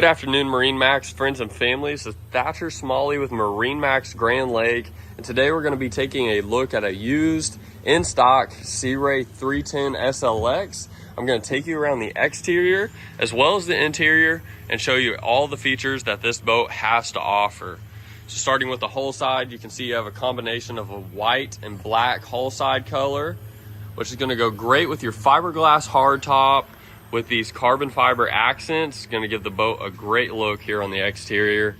Good afternoon, MarineMax friends and families. It's Thatcher Smalley with MarineMax Grand Lake, and today we're going to be taking a look at a used, in-stock Sea Ray 310 SLX. I'm going to take you around the exterior as well as the interior and show you all the features that this boat has to offer. So starting with the hull side, you can see you have a combination of a white and black hull side color, which is going to go great with your fiberglass hardtop. With these carbon fiber accents, going to give the boat a great look here on the exterior.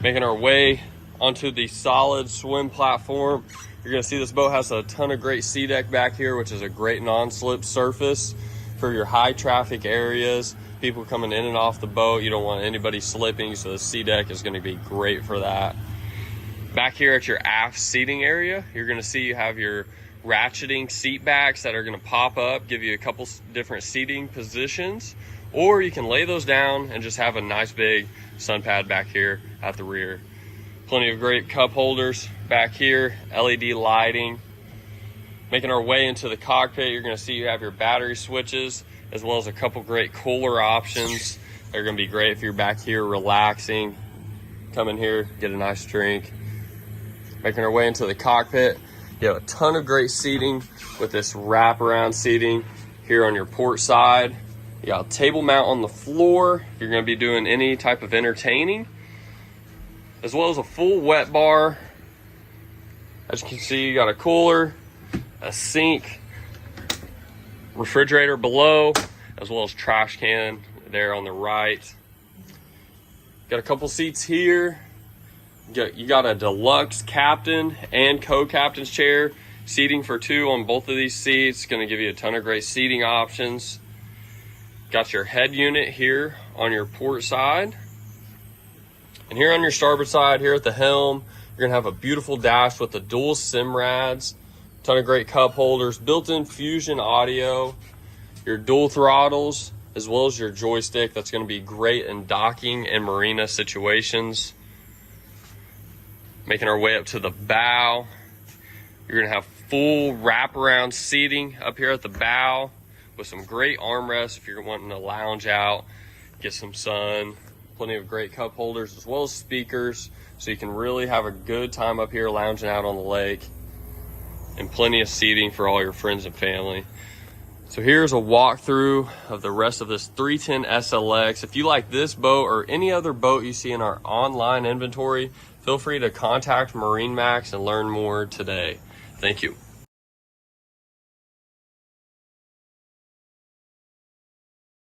Making our way onto the solid swim platform, you're going to see this boat has a ton of great sea deck back here, which is a great non-slip surface for your high traffic areas. People coming in and off the boat, you don't want anybody slipping, so the sea deck is going to be great for that. Back here at your aft seating area, you're going to see you have your ratcheting seat backs that are going to pop up, give you a couple different seating positions, or you can lay those down and just have a nice big sun pad back here at the rear. Plenty of great cup holders back here, LED lighting. Making our way into the cockpit, you're going to see you have your battery switches as well as a couple great cooler options. They're going to be great if you're back here relaxing. Come in here, get a nice drink. Making our way into the cockpit, you have a ton of great seating with this wraparound seating here on your port side. You got a table mount on the floor if you're going to be doing any type of entertaining, as well as a full wet bar. As you can see, you got a cooler, a sink, refrigerator below, as well as trash can there on the right. Got a couple seats here. You got a deluxe captain and co-captain's chair, seating for two on both of these seats. Going to give you a ton of great seating options. Got your head unit here on your port side. And here on your starboard side, here at the helm, you're going to have a beautiful dash with the dual Simrads, ton of great cup holders, built-in Fusion audio, your dual throttles, as well as your joystick. That's going to be great in docking and marina situations. Making our way up to the bow, you're going to have full wraparound seating up here at the bow with some great armrests if you're wanting to lounge out, get some sun. Plenty of great cup holders as well as speakers, so you can really have a good time up here lounging out on the lake, and plenty of seating for all your friends and family. So here's a walkthrough of the rest of this 310 SLX. If you like this boat or any other boat you see in our online inventory, feel free to contact MarineMax and learn more today. Thank you.